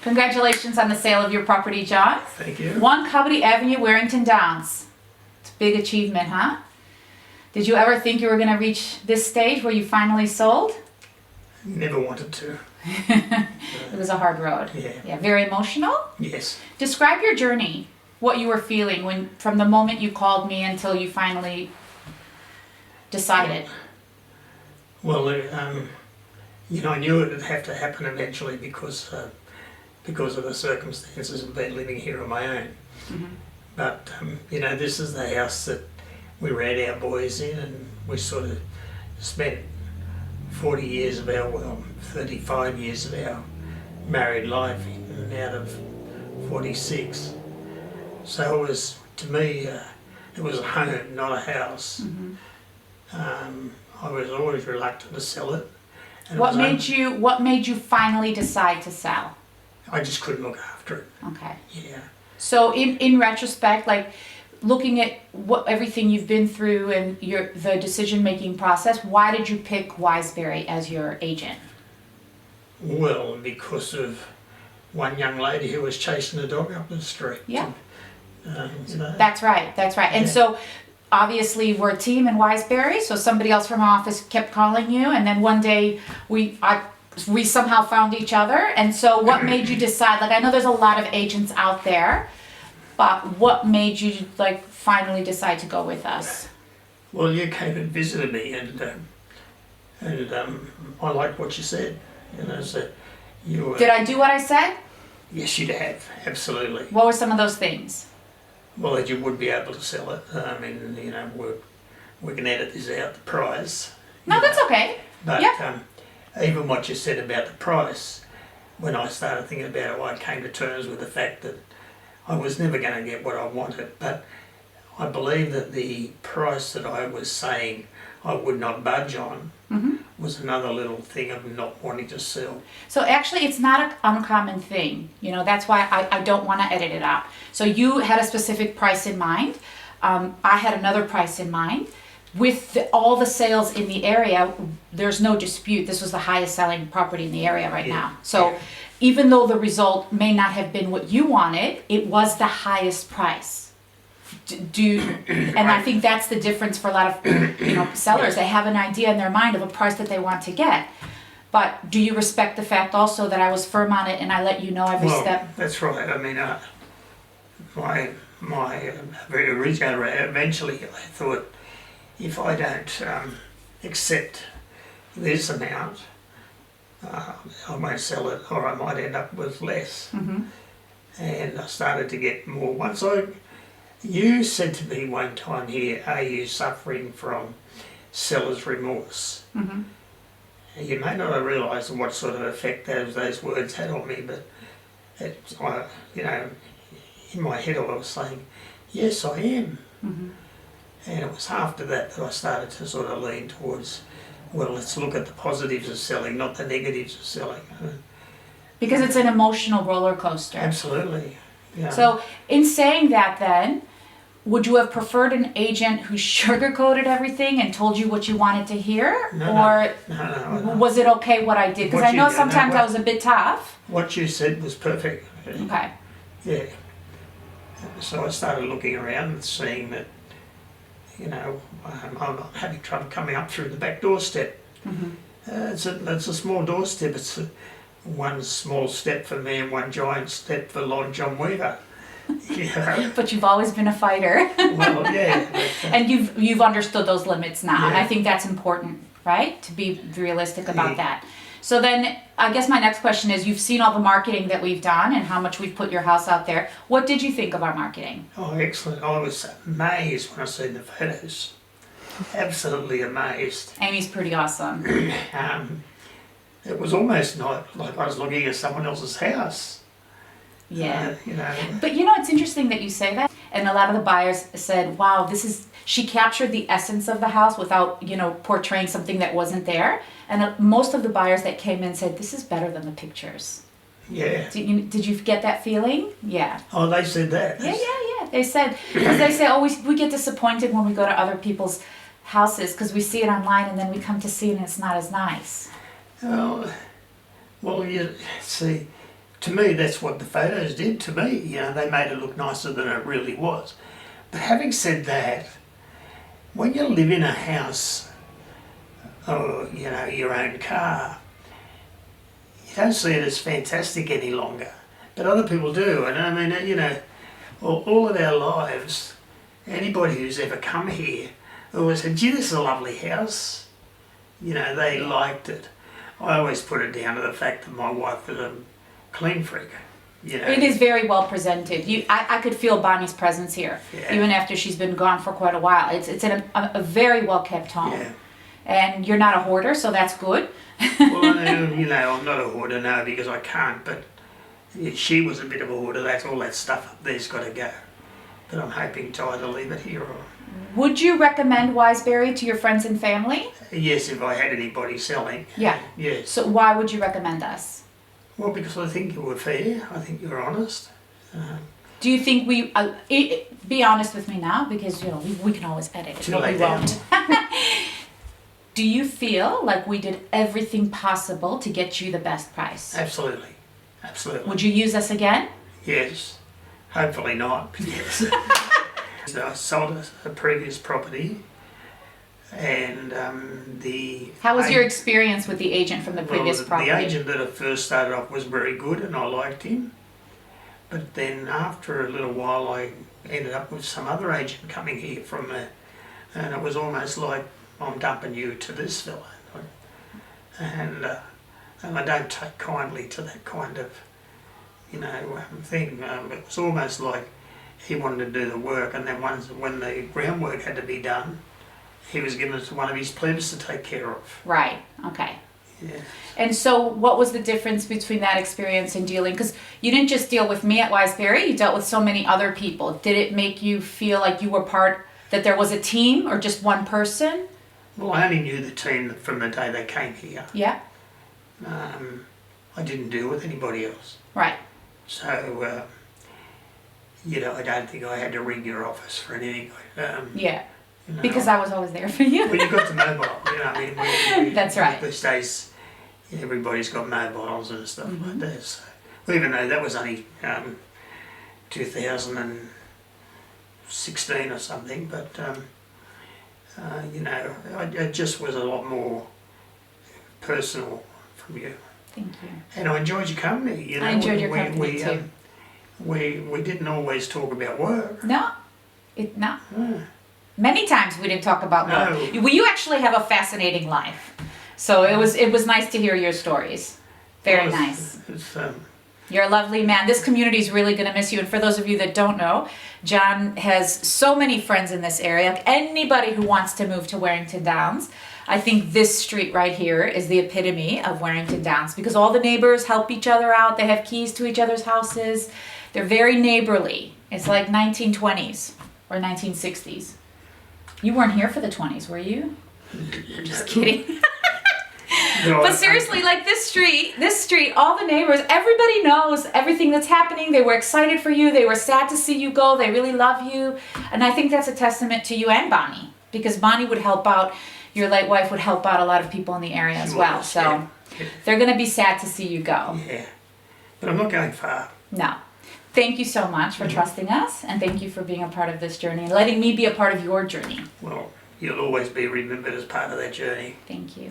Congratulations on the sale of your property, John. Thank you. 1 Coventry Avenue, Warrington Downs. It's a big achievement, huh? Did you ever think you were going to reach this stage where you finally sold? Never wanted to. It was a hard road. Yeah. Very emotional? Yes. Describe your journey, what you were feeling from the moment you called me until you finally decided. Well, I knew it would have to happen eventually because of the circumstances of being living here on my own. Mm-hmm. But, this is the house that we ran our boys in, and we sort of spent 35 years of our married life in and out of 46. So it was, to me, it was a home, not a house. Mm-hmm. I was always reluctant to sell it. And What made you finally decide to sell? I just couldn't look after it. Okay. Yeah. So in retrospect, like looking at everything you've been through and the decision-making process, why did you pick Wiseberry as your agent? Well, because of one young lady who was chasing a dog up the street. Yeah. And, That's right. And Yeah. so obviously we're a team in Wiseberry, so somebody else from our office kept calling you, and then one day we somehow found each other. And so what made you decide, like I know there's a lot of agents out there, but what made you like finally decide to go with us? Well, you came and visited me, and I liked what you said. So you were. Did I do what I said? Yes, you'd have, absolutely. What were some of those things? Well, that you would be able to sell it. We can edit this out, the price. No, that's okay. But Yeah. Even what you said about the price, when I started thinking about it, I came to terms with the fact that I was never going to get what I wanted. But I believe that the price that I was saying I would not budge on was another little thing of not wanting to sell. So actually it's not an uncommon thing. That's why I don't want to edit it out. So you had a specific price in mind. I had another price in mind. With all the sales in the area, there's no dispute. This was the highest selling property in the area right now. So even though the result may not have been what you wanted, it was the highest price. And I think that's the difference for a lot of sellers. They have an idea in their mind of a price that they want to get. But do you respect the fact also that I was firm on it and I let you know every step? That's right. I mean, my original, eventually I thought, if I don't accept this amount, I won't sell it, or I might end up with less. Mm-hmm. And I started to get more. You said to me one time here, are you suffering from seller's remorse? Mm-hmm. You may not have realised what sort of effect those words had on me, but in my head I was saying, yes, I am. Mm-hmm. And it was after that I started to sort of lean towards, well, let's look at the positives of selling, not the negatives of selling. Because it's an emotional roller coaster. Absolutely. Yeah. So in saying that then, would you have preferred an agent who sugarcoated everything and told you what you wanted to hear? No. Was it okay what I did? Because I know sometimes I was a bit tough. What you said was perfect. Okay. Yeah. So I started looking around and seeing that, I'm not having trouble coming up through the back doorstep. Mm-hmm. It's a small doorstep. It's one small step for me and one giant step for Lord John Weaver. But you've always been a fighter. Well, yeah. And you've understood those limits now. Yeah. And I think that's important, right? To be realistic about that. So then I guess my next question is, you've seen all the marketing that we've done and how much we've put your house out there. What did you think of our marketing? Oh, excellent. I was amazed when I seen the photos. Absolutely amazed. Amy's pretty awesome. It was almost like I was looking at someone else's house. Yeah. But it's interesting that you say that. And a lot of the buyers said, wow, she captured the essence of the house without, portraying something that wasn't there. And most of the buyers that came in said, this is better than the pictures. Yeah. Did you get that feeling? Yeah. Oh, they said that. Yeah. They said, because they say, we get disappointed when we go to other people's houses because we see it online and then we come to see it and it's not as nice. Oh, well, you see, to me, that's what the photos did to me. You know, they made it look nicer than it really was. But having said that, when you live in a house or, you know, your own car, you don't see it as fantastic any longer. But other people do. And I mean, you know, all of our lives, anybody who's ever come here always said, gee, this is a lovely house. You know, they liked it. I always put it down to the fact that my wife was a clean freak. You know. It is very well presented. I could feel Bonnie's presence here, Yeah. even after she's been gone for quite a while. It's in a very well kept home. Yeah. And you're not a hoarder, so that's good. Well, you know, I'm not a hoarder now because I can't, but she was a bit of a hoarder. That's all that stuff up there's got to go. But I'm hoping to either leave it here or... Would you recommend Wiseberry to your friends and family? Yes, if I had anybody selling. Yeah. Yes. So why would you recommend us? Well, because I think you were fair. I think you were honest. Do you think we... be honest with me now, because, you know, we can always edit it, Too but we late now. won't. Do you feel like we did everything possible to get you the best price? Absolutely. Absolutely. Would you use us again? Yes. Hopefully not, but yes. So I sold a previous property and How was your experience with the agent from the previous property? The agent that I first started off was very good and I liked him. But then after a little while I ended up with some other agent coming here from there, and it was almost like, I'm dumping you to this fella. And I don't take kindly to that kind of, you know, thing. It was almost like he wanted to do the work, and then when the groundwork had to be done, he was given it to one of his plebs to take care of. Right, okay. Yeah. And so what was the difference between that experience and dealing? Because you didn't just deal with me at Wiseberry, you dealt with so many other people. Did it make you feel like you were that there was a team or just one person? Well, I only knew the team from the day they came here. Yeah. I didn't deal with anybody else. Right. So, you know, I don't think I had to ring your office for anything. Yeah. You know, Because I was always there for you. well, you've got the mobile, you know, I mean, That's right. These days, everybody's got mobiles and stuff Mm-hmm. like that. So, well, even though that was only 2016 or something, but, you know, it just was a lot more personal from you. Thank you. And I enjoyed your company. You know, I enjoyed your company too. We didn't always talk about work. No. Many times we didn't talk about work. No. Well, you actually have a fascinating life. So it was nice to hear your stories. Very Well, nice. It's, You're a lovely man. This community is really going to miss you. And for those of you that don't know, John has so many friends in this area. Anybody who wants to move to Warrington Downs, I think this street right here is the epitome of Warrington Downs because all the neighbors help each other out. They have keys to each other's houses. They're very neighborly. It's like 1920s or 1960s. You weren't here for the 20s, were you? I'm just kidding. no, But seriously, like this street, all the neighbors, everybody knows everything that's happening. They were excited for you. They were sad to see you go. They really love you. And I think that's a testament to you and Bonnie, because Bonnie would help out, your late wife would help out a lot of people in the area as well. was, So yeah. they're going to be sad to see you go. Yeah, but I'm not going far. No. Thank you so much for trusting us, and thank you for being a part of this journey and letting me be a part of your journey. Well, you'll always be remembered as part of that journey. Thank you.